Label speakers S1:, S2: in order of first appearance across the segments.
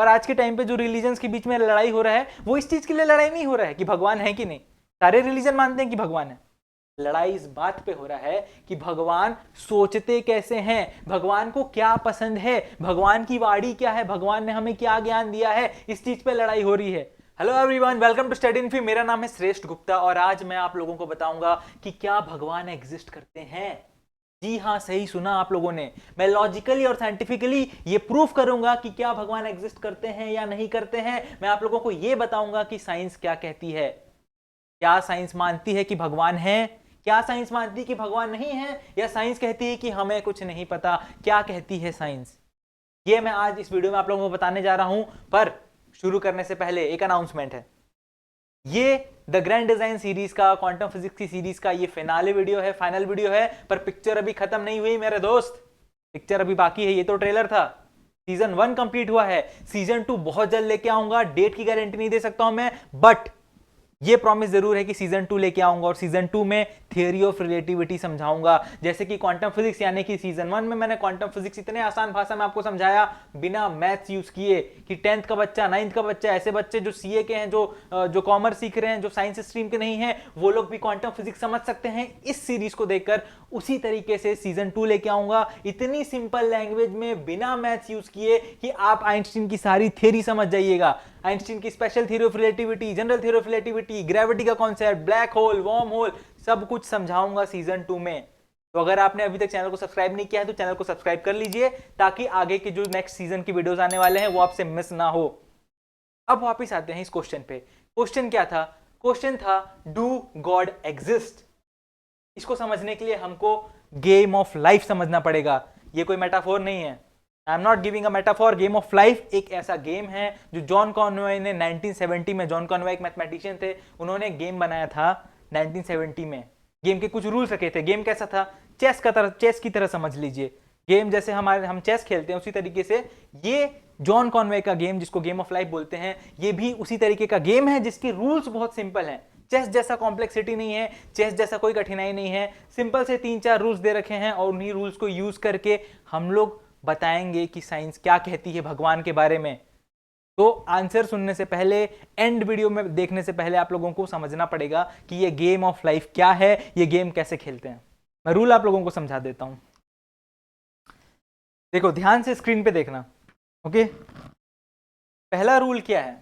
S1: और आज के टाइम पे जो रिलीजन्स के बीच में लड़ाई हो रहा है वो इस चीज के लिए लड़ाई नहीं हो रहा है कि भगवान है कि नहीं। सारे रिलीजन मानते हैं कि भगवान है। लड़ाई इस बात पे हो रहा है कि भगवान सोचते कैसे हैं, भगवान को क्या पसंद है, भगवान की वाणी क्या है, भगवान ने हमें क्या ज्ञान दिया है, इस चीज पे लड़ाई हो रही है। Hello everyone, welcome to study Infy. मेरा नाम है श्रेष्ठ गुप्ता और आज मैं आप लोगों को बताऊंगा कि क्या भगवान एग्जिस्ट करते हैं। जी हाँ, सही सुना आप लोगों ने। मैं लॉजिकली और साइंटिफिकली ये प्रूफ करूंगा कि क्या भगवान एग्जिस्ट करते हैं या नहीं करते हैं। मैं आप लोगों को ये बताऊंगा कि साइंस क्या कहती है। क्या साइंस मानती है कि भगवान है, क्या साइंस मानती है कि भगवान नहीं है, या साइंस कहती है कि हमें कुछ नहीं पता। क्या कहती है साइंस, ये मैं आज इस वीडियो में आप लोगों को बताने जा रहा हूं। पर शुरू करने से पहले एक अनाउंसमेंट है। ये द ग्रैंड डिजाइन सीरीज का, क्वांटम फिजिक्स की सीरीज का ये फिनाले वीडियो है, फाइनल वीडियो है। पर पिक्चर अभी खत्म नहीं हुई मेरे दोस्त, पिक्चर अभी बाकी है। ये तो ट्रेलर था। सीजन 1 कंप्लीट हुआ है, सीजन 2 बहुत जल्द लेके आऊंगा। डेट की गारंटी नहीं दे सकता हूं मैं, बट ये प्रॉमिस जरूर है कि सीजन 2 लेके आऊंगा और सीजन 2 में थियरी ऑफ रिलेटिविटी समझाऊंगा। जैसे कि क्वांटम फिजिक्स, यानी कि सीजन 1 में मैंने क्वांटम फिजिक्स इतने आसान भाषा में आपको समझाया बिना मैथ्स यूज किए कि 10th का बच्चा, 9th का बच्चा, ऐसे बच्चे जो सीए के हैं, जो कॉमर्स सीख रहे हैं, जो साइंस स्ट्रीम के नहीं है, वो लोग भी क्वांटम फिजिक्स समझ सकते हैं इस सीरीज को देखकर। उसी तरीके से सीजन 2 लेके आऊंगा इतनी सिंपल लैंग्वेज में, बिना मैथ्स यूज किए, कि आप आइंस्टीन की सारी थ्योरी समझ जाइएगा। आइंस्टीन की special theory of relativity, general theory of relativity, gravity का concept, black hole, wormhole, सब कुछ समझाऊंगा सीजन 2 में। तो अगर आपने अभी तक चैनल को सब्सक्राइब नहीं किया है तो चैनल को सब्सक्राइब कर लीजिए, ताकि आगे के जो नेक्स्ट सीजन की वीडियोस आने वाले हैं वो आपसे मिस ना हो। अब वापस आते हैं इस क्वेश्चन पे। क्वेश्चन क्या था? क्वेश्चन था डू गॉड एग्जिस्ट। इसको समझने के लिए हमको गेम ऑफ लाइफ समझना पड़ेगा। ये कोई मेटाफोर नहीं है। I am not giving a metaphor. Game of life एक ऐसा गेम है जो जॉन कॉनवे ने 1970 में, जॉन कॉनवे एक मैथमेटिशियन थे, उन्होंने गेम बनाया था 1970 में। गेम के कुछ रूल्स रखे थे। गेम कैसा था? चेस की तरह समझ लीजिए। गेम जैसे हम चेस खेलते हैं उसी तरीके से ये जॉन कॉनवे का गेम, जिसको गेम ऑफ लाइफ बोलते हैं, ये भी उसी तरीके का गेम है जिसके रूल्स बहुत सिंपल हैं। चेस जैसा कॉम्प्लेक्सिटी नहीं है, चेस जैसा कोई कठिनाई नहीं है। सिंपल से 3-4 रूल्स दे रखे हैं और उन्हीं रूल्स को यूज करके हम लोग बताएंगे कि साइंस क्या कहती है भगवान के बारे में। तो आंसर सुनने से पहले, एंड वीडियो में देखने से पहले आप लोगों को समझना पड़ेगा कि ये गेम ऑफ लाइफ क्या है, ये गेम कैसे खेलते हैं। मैं रूल आप लोगों को समझा देता हूं। देखो, ध्यान से स्क्रीन पे देखना। ओके, पहला रूल क्या है?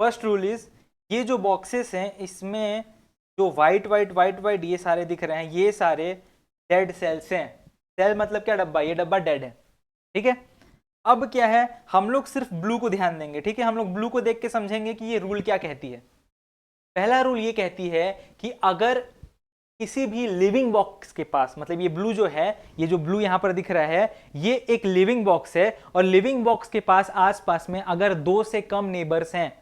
S1: फर्स्ट रूल इज, ये जो बॉक्सेस हैं इसमें जो वाइट वाइट वाइट वाइट ये सारे दिख रहे हैं, ये सारे डेड सेल्स हैं। सेल मतलब क्या? डब्बा। ये डब्बा डेड है, ठीक है। अब क्या है, हम लोग सिर्फ ब्लू को ध्यान देंगे, ठीक है। हम लोग ब्लू को देख के समझेंगे कि ये रूल क्या कहती है। पहला रूल ये कहती है कि अगर किसी भी लिविंग बॉक्स के पास, मतलब ये ब्लू जो है, ये जो ब्लू यहां पर दिख रहा है, ये एक लिविंग बॉक्स है, और लिविंग बॉक्स के पास आसपास में अगर 2 से कम नेबर्स हैं,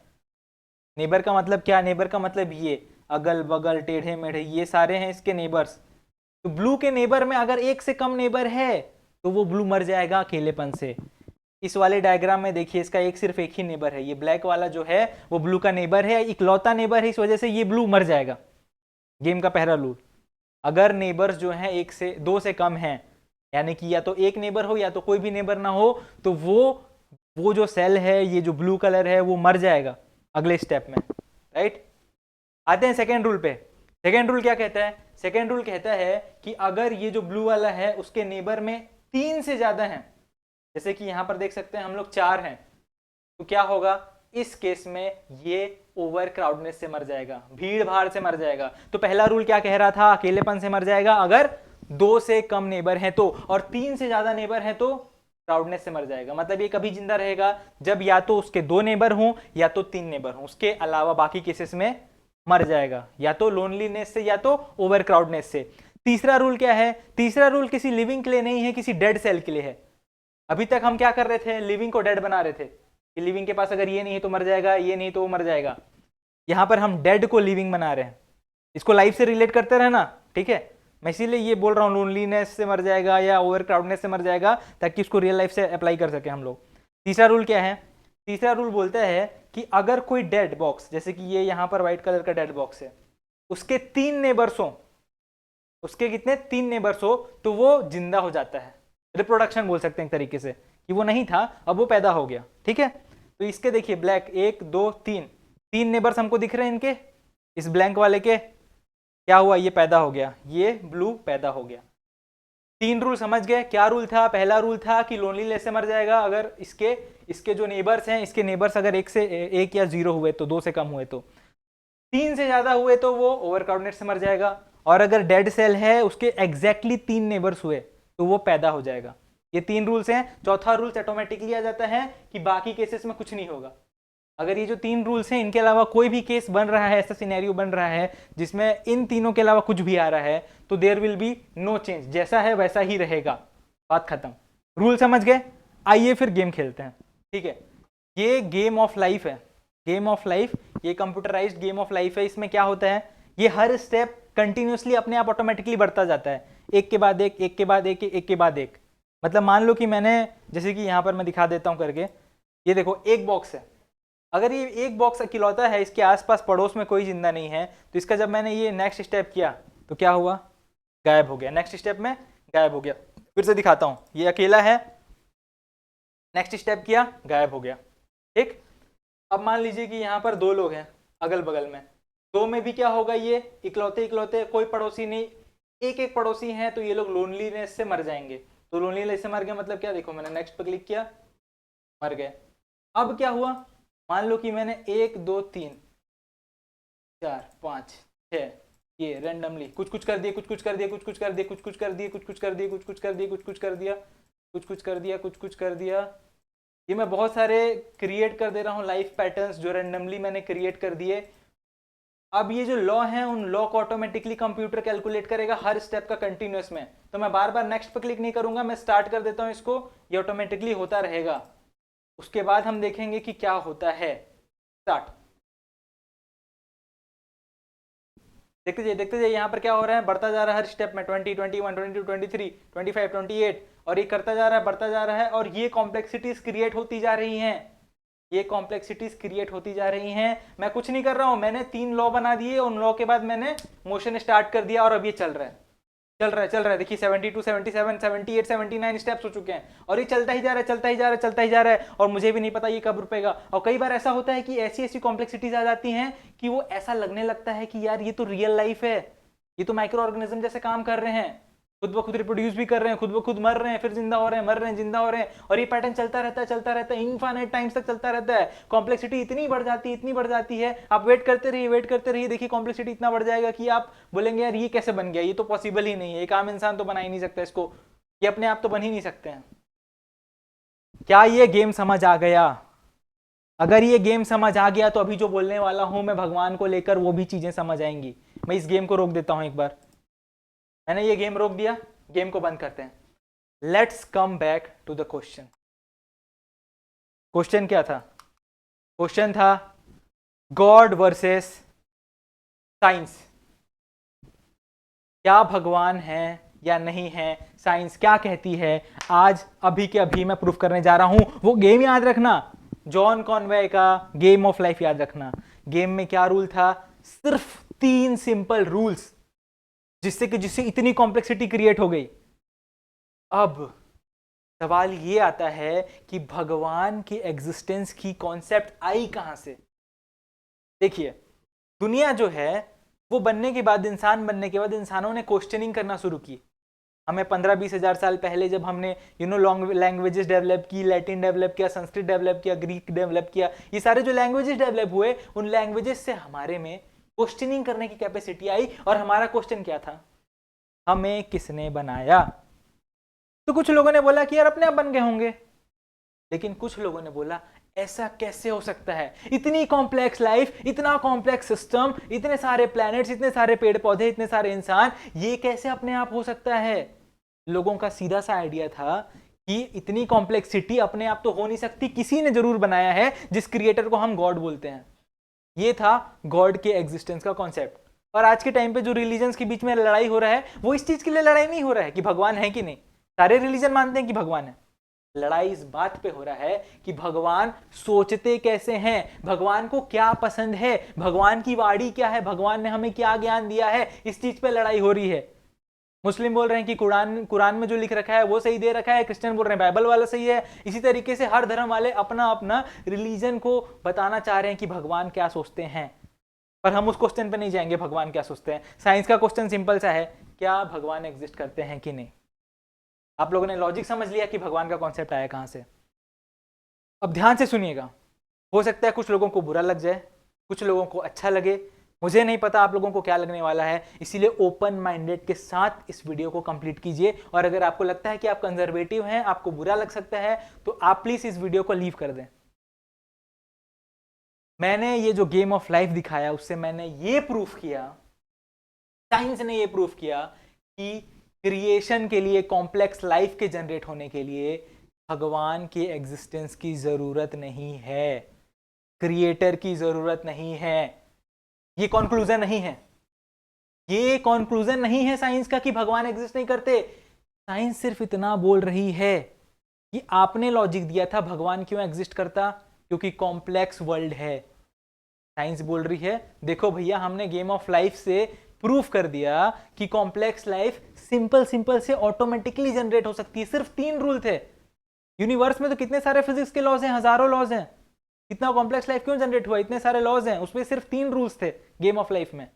S1: नेबर का मतलब क्या? नेबर का मतलब ये अगल बगल, टेढ़े मेढ़े, ये सारे हैं इसके नेबर्स। तो ब्लू के नेबर में अगर 1 से कम नेबर है तो वो ब्लू मर जाएगा अकेलेपन से। इस वाले डायग्राम में देखिए, इसका सिर्फ एक ही नेबर है। ये ब्लैक वाला जो है वो ब्लू का नेबर है, इकलौता नेबर है, इस वजह से ये ब्लू मर जाएगा। गेम का पहला रूल, अगर नेबर्स जो हैं 2 से कम हैं, यानी कि या तो एक नेबर हो या तो कोई भी नेबर ना हो, तो वो जो सेल है, ये जो ब्लू कलर है, वो मर जाएगा अगले स्टेप में, राइट। आते हैं सेकेंड रूल पे। सेकेंड रूल क्या कहता है? सेकेंड रूल कहता है कि अगर ये जो ब्लू वाला है उसके नेबर में 3 से ज्यादा हैं, जैसे कि यहां पर देख सकते हैं हम लोग 4 हैं, तो क्या होगा? इस केस में ये ओवर क्राउडनेस से मर जाएगा, भीड़ भाड़ से मर जाएगा। तो पहला रूल क्या कह रहा था? अकेलेपन से मर जाएगा अगर 2 से कम नेबर हैं तो, और 3 से ज्यादा नेबर हैं तो क्राउडनेस से मर जाएगा। मतलब ये कभी जिंदा रहेगा जब या तो उसके 2 नेबर हों या तो 3 नेबर हों, उसके अलावा बाकी केसेस में मर जाएगा, या तो लोनलीनेस से या तो ओवर क्राउडनेस से। तीसरा रूल क्या है? तीसरा रूल किसी लिविंग के लिए नहीं है, किसी डेड सेल के लिए है। अभी तक हम क्या कर रहे थे? लिविंग को डेड बना रहे थे कि लिविंग के पास अगर ये नहीं है तो मर जाएगा, ये नहीं तो वो मर जाएगा। यहां पर हम डेड को लिविंग बना रहे हैं। इसको लाइफ से रिलेट करते रहना, ठीक है। मैं इसीलिए ये बोल रहा हूँ लोनलीनेस से मर जाएगा या ओवर क्राउडनेस से मर जाएगा, ताकि इसको रियल लाइफ से अप्लाई कर सके हम लोग। तीसरा रूल क्या है? तीसरा रूल बोलता है कि अगर कोई डेड बॉक्स, जैसे कि ये यहां पर व्हाइट कलर का डेड बॉक्स है, उसके 3 नेबर्स हो, उसके कितने? 3 नेबर्स हो, तो वो जिंदा हो जाता है। रिप्रोडक्शन बोल सकते हैं एक तरीके से, कि वो नहीं था अब वो पैदा हो गया, ठीक है। तो इसके देखिए ब्लैक 1 2 3 तीन नेबर्स हमको दिख रहे हैं इनके, इस ब्लैंक वाले के। क्या हुआ, ये पैदा हो गया, ये ब्लू पैदा हो गया। 3 रूल समझ गए। क्या रूल था? पहला रूल था कि लोनलीनेस से मर जाएगा अगर इसके जो नेबर्स हैं, इसके नेबर्स अगर 1 या 0 हुए तो, 2 से कम हुए तो, 3 से ज्यादा हुए तो वो ओवरक्राउडेड से मर जाएगा, और अगर डेड सेल है उसके एग्जैक्टली 3 नेबर्स हुए तो वो पैदा हो जाएगा। ये 3 रूल्स हैं। चौथा रूल्स ऑटोमेटिकली आ जाता है कि बाकी केसेस में कुछ नहीं होगा। अगर ये जो 3 रूल्स हैं इनके अलावा कोई भी केस बन रहा है, ऐसा सिनेरियो बन रहा है जिसमें इन तीनों के अलावा कुछ भी आ रहा है, तो there will be no change, जैसा है वैसा ही रहेगा। बात खत्म। रूल समझ गए? आइए फिर गेम खेलते हैं। ठीक है, ये गेम ऑफ लाइफ है, गेम ऑफ लाइफ, ये कंप्यूटराइज्ड गेम ऑफ लाइफ है। इसमें क्या होता है, ये हर स्टेप कंटिन्यूसली अपने आप ऑटोमेटिकली बढ़ता जाता है, एक के बाद एक, एक के बाद एक, एक के बाद एक। मतलब मान लो कि मैंने, जैसे कि यहाँ पर मैं दिखा देता हूँ करके, ये देखो एक बॉक्स है, अगर ये एक बॉक्स अकेलौता है, इसके आसपास पड़ोस में कोई जिंदा नहीं है, तो इसका जब मैंने ये नेक्स्ट स्टेप किया तो क्या हुआ, गायब हो गया, नेक्स्ट स्टेप में गायब हो गया। फिर से दिखाता हूँ, ये अकेला है, नेक्स्ट स्टेप किया, गायब हो गया। ठीक, अब मान लीजिए कि यहाँ पर 2 लोग हैं अगल बगल में, 2 में भी क्या होगा, ये इकलौते इकलौते, कोई पड़ोसी नहीं, एक एक पड़ोसी हैं, तो ये लोग लोनलीनेस से मर जाएंगे। तो लोनलीनेस से मर गए मतलब क्या, देखो मैंने नेक्स्ट पर क्लिक किया, मर गए। अब क्या हुआ, मान लो कि मैंने 1 2 3 4 5 6 ये रैंडमली कुछ कुछ कर दिए, कुछ कुछ कर दिया, कुछ कुछ कर दिया, कुछ कुछ कर दिए, कुछ कुछ कर दिए, कुछ कुछ कर दिए, कुछ कुछ कर दिया, कुछ कुछ कर दिया, कुछ कुछ कर दिया। ये मैं बहुत सारे क्रिएट कर दे रहा हूँ लाइफ पैटर्न्स जो रैंडमली मैंने क्रिएट कर दिए। अब ये जो लॉ है, उन लॉ को ऑटोमेटिकली कंप्यूटर कैलकुलेट करेगा हर स्टेप का कंटिन्यूअस में। तो मैं बार बार नेक्स्ट पर क्लिक नहीं करूंगा, मैं स्टार्ट कर देता हूँ इसको, ये ऑटोमेटिकली होता रहेगा। उसके बाद हम देखेंगे कि क्या होता है। स्टार्ट, देखते जाइए यहाँ पर क्या हो रहा है, बढ़ता जा रहा है हर स्टेप में, 20 21 22 23 25 28, और ये करता जा रहा है, बढ़ता जा रहा है, और ये कॉम्प्लेक्सिटीज क्रिएट होती जा रही हैं, ये कॉम्प्लेक्सिटीज क्रिएट होती जा रही हैं। मैं कुछ नहीं कर रहा हूं, मैंने 3 लॉ बना दिए, उन लॉ के बाद मैंने मोशन स्टार्ट कर दिया, और अब ये चल रहा है, चल रहा है। देखिए 72 77 78 79 स्टेप्स हो चुके हैं, और ये चलता ही जा रहा है, चलता ही जा रहा है, चलता ही जा रहा है, और मुझे भी नहीं पता ये कब रुकेगा। और कई बार ऐसा होता है कि ऐसी ऐसी कॉम्प्लेक्सिटीज आ जाती हैं कि वो ऐसा लगने लगता है कि यार ये तो रियल लाइफ है, ये तो माइक्रो ऑर्गेनिज्म जैसे काम कर रहे हैं, खुद ब खुद रिप्रोड्यूस भी कर रहे हैं, खुद ब खुद मर रहे हैं, फिर जिंदा हो रहे हैं, मर रहे हैं, जिंदा हो रहे हैं, और ये पैटर्न चलता रहता है, इनफाइनाइट टाइम्स तक चलता रहता है। कॉम्प्लेक्सिटी इतनी बढ़ जाती है, आप वेट करते रहिए, देखिए कॉम्प्लेक्सिटी इतना बढ़ जाएगा कि आप बोलेंगे यार ये कैसे बन गया, ये तो पॉसिबल ही नहीं है, एक आम इंसान तो बना ही नहीं सकता इसको, ये अपने आप तो बन ही नहीं सकते हैं। क्या ये गेम समझ आ गया? अगर ये गेम समझ आ गया तो अभी जो बोलने वाला हूं मैं भगवान को लेकर, वो भी चीजें समझ आएंगी। मैं इस गेम को रोक देता हूं एक बार, मैंने ये गेम रोक दिया, गेम को बंद करते हैं। Let's come back to the question. Question क्या था? क्वेश्चन था गॉड वर्सेस साइंस। क्या भगवान है या नहीं है, साइंस क्या कहती है, आज अभी के अभी मैं प्रूफ करने जा रहा हूं। वो गेम याद रखना, जॉन कॉनवे का गेम ऑफ लाइफ याद रखना। गेम में क्या रूल था? सिर्फ 3 सिंपल रूल्स, जिससे इतनी कॉम्प्लेक्सिटी क्रिएट हो गई। अब सवाल ये आता है कि भगवान की एग्जिस्टेंस की कॉन्सेप्ट आई कहां से? देखिए, दुनिया जो है वो बनने के बाद, इंसान बनने के बाद, इंसानों ने क्वेश्चनिंग करना शुरू की। हमें 15-20 हजार साल पहले जब हमने लॉन्ग लैंग्वेजेस डेवलप की, लैटिन डेवलप किया, संस्कृत डेवलप किया, ग्रीक डेवलप किया, ये सारे जो लैंग्वेजेस डेवलप हुए, उन लैंग्वेजेस से हमारे में क्वेश्चनिंग करने की कैपेसिटी आई। और हमारा क्वेश्चन क्या था? हमें किसने बनाया? तो कुछ लोगों ने बोला कि यार अपने आप बन गए होंगे, लेकिन कुछ लोगों ने बोला ऐसा कैसे हो सकता है, इतनी कॉम्प्लेक्स लाइफ, इतना कॉम्प्लेक्स सिस्टम, इतने सारे प्लैनेट्स, इतने सारे पेड़ पौधे, इतने सारे इंसान, ये कैसे अपने आप हो सकता है? लोगों का सीधा सा आइडिया था कि इतनी कॉम्प्लेक्सिटी अपने आप तो हो नहीं सकती, किसी ने जरूर बनाया है, जिस क्रिएटर को हम गॉड बोलते हैं। ये था गॉड के एग्जिस्टेंस का कॉन्सेप्ट। और आज के टाइम पे जो रिलीजन्स के बीच में लड़ाई हो रहा है, वो इस चीज के लिए लड़ाई नहीं हो रहा है कि भगवान है कि नहीं। सारे रिलीजन मानते हैं कि भगवान है, लड़ाई इस बात पे हो रहा है कि भगवान सोचते कैसे हैं, भगवान को क्या पसंद है, भगवान की वाणी क्या है, भगवान ने हमें क्या ज्ञान दिया है, इस चीज पे लड़ाई हो रही है। मुस्लिम बोल रहे हैं कि कुरान में जो लिख रखा है वो सही दे रखा है, क्रिश्चियन बोल रहे हैं बाइबल वाला सही है। इसी तरीके से हर धर्म वाले अपना अपना रिलीजन को बताना चाह रहे हैं कि भगवान क्या सोचते हैं, पर हम उस क्वेश्चन पे नहीं जाएंगे भगवान क्या सोचते हैं। साइंस का क्वेश्चन सिंपल सा है, क्या भगवान एग्जिस्ट करते हैं कि नहीं। आप लोगों ने लॉजिक समझ लिया कि भगवान का कॉन्सेप्ट आया कहां से। अब ध्यान से सुनिएगा, हो सकता है कुछ लोगों को बुरा लग जाए, कुछ लोगों को अच्छा लगे, मुझे नहीं पता आप लोगों को क्या लगने वाला है, इसीलिए ओपन माइंडेड के साथ इस वीडियो को कंप्लीट कीजिए। और अगर आपको लगता है कि आप कंजर्वेटिव हैं, आपको बुरा लग सकता है, तो आप प्लीज इस वीडियो को लीव कर दें। मैंने ये जो गेम ऑफ लाइफ दिखाया उससे मैंने ये प्रूफ किया, साइंस ने ये प्रूफ किया कि क्रिएशन के लिए, कॉम्प्लेक्स लाइफ के जनरेट होने के लिए भगवान के एग्जिस्टेंस की जरूरत नहीं है, क्रिएटर की जरूरत नहीं है। ये कंक्लूजन नहीं है, ये कंक्लूजन नहीं है साइंस का कि भगवान एग्जिस्ट नहीं करते। साइंस सिर्फ इतना बोल रही है कि आपने लॉजिक दिया था भगवान क्यों एग्जिस्ट करता, क्योंकि कॉम्प्लेक्स वर्ल्ड है। साइंस बोल रही है देखो भैया, हमने गेम ऑफ लाइफ से प्रूफ कर दिया कि कॉम्प्लेक्स लाइफ सिंपल से ऑटोमेटिकली जनरेट हो सकती है। सिर्फ 3 रूल थे। यूनिवर्स में तो कितने सारे फिजिक्स के लॉज हैं, हजारों लॉज हैं, इतना कॉम्प्लेक्स लाइफ क्यों जनरेट हुआ, इतने सारे लॉज हैं, उसमें सिर्फ 3 रूल्स थे गेम ऑफ लाइफ में,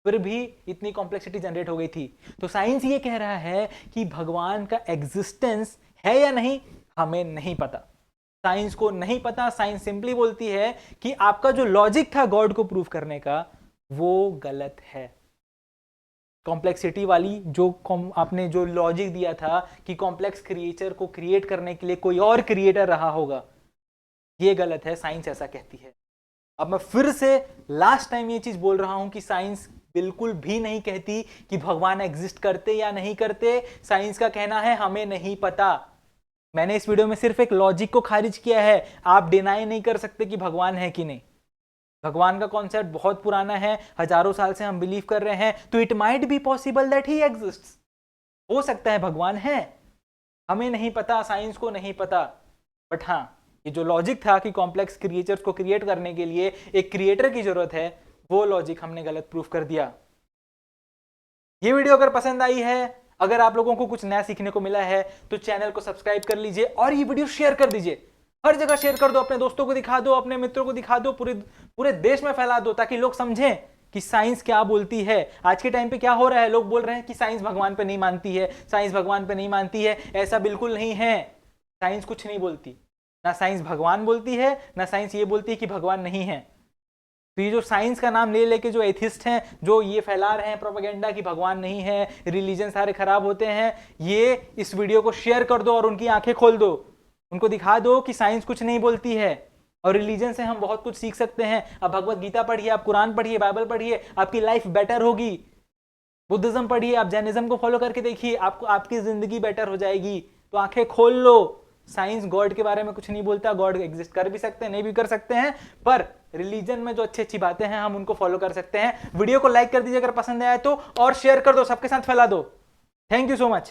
S1: फिर भी इतनी कॉम्प्लेक्सिटी जनरेट हो गई थी। तो साइंस ये कह रहा है कि भगवान का एग्जिस्टेंस है या नहीं हमें नहीं पता, साइंस को नहीं पता। साइंस सिंपली बोलती है कि आपका जो लॉजिक था गॉड को प्रूव करने का वो गलत है। कॉम्प्लेक्सिटी वाली जो आपने जो लॉजिक दिया था कि कॉम्प्लेक्स क्रिएचर को क्रिएट करने के लिए कोई और क्रिएटर रहा होगा, ये गलत है, साइंस ऐसा कहती है। अब मैं फिर से लास्ट टाइम ये चीज बोल रहा हूं कि साइंस बिल्कुल भी नहीं कहती कि भगवान एग्जिस्ट करते या नहीं करते। साइंस का कहना है हमें नहीं पता। मैंने इस वीडियो में सिर्फ एक लॉजिक को खारिज किया है, आप डिनाई नहीं कर सकते कि भगवान है कि नहीं। भगवान का कॉन्सेप्ट बहुत पुराना है, हजारों साल से हम बिलीव कर रहे हैं, तो it might be possible that he exists. हो सकता है भगवान है, हमें नहीं पता, साइंस को नहीं पता। बट हाँ, ये जो लॉजिक था कि कॉम्प्लेक्स क्रिएचर्स को क्रिएट करने के लिए एक क्रिएटर की जरूरत है, वो लॉजिक हमने गलत प्रूफ कर दिया। ये वीडियो अगर पसंद आई है, अगर आप लोगों को कुछ नया सीखने को मिला है, तो चैनल को सब्सक्राइब कर लीजिए और ये वीडियो शेयर कर दीजिए। हर जगह शेयर कर दो, अपने दोस्तों को दिखा दो, अपने मित्रों को दिखा दो, पूरे देश में फैला दो, ताकि लोग समझें कि साइंस क्या बोलती है। आज के टाइम पे क्या हो रहा है, लोग बोल रहे हैं कि साइंस भगवान पे नहीं मानती है, साइंस भगवान पे नहीं मानती है। ऐसा बिल्कुल नहीं है, साइंस कुछ नहीं बोलती, ना साइंस भगवान बोलती है, ना साइंस ये बोलती है कि भगवान नहीं है। तो ये जो साइंस का नाम ले लेके जो एथिस्ट हैं, जो ये फैला रहे हैं प्रोपेगेंडा कि भगवान नहीं है, रिलीजन सारे खराब होते हैं, ये इस वीडियो को शेयर कर दो और उनकी आंखें खोल दो, उनको दिखा दो कि साइंस कुछ नहीं बोलती है और रिलीजन से हम बहुत कुछ सीख सकते हैं। आप भगवत गीता पढ़िए, आप कुरान पढ़िए, बाइबल पढ़िए, आपकी लाइफ बेटर होगी। बुद्धिज्म पढ़िए, आप जैनिज्म को फॉलो करके देखिए, आपको आपकी जिंदगी बेटर हो जाएगी। तो आंखें खोल लो। साइंस गॉड के बारे में कुछ नहीं बोलता, गॉड एग्जिस्ट कर भी सकते हैं, नहीं भी कर सकते हैं, पर रिलीजन में जो अच्छी अच्छी बातें हैं हम उनको फॉलो कर सकते हैं। वीडियो को लाइक कर दीजिए अगर पसंद आया तो, और शेयर कर दो, सबके साथ फैला दो। Thank you so much.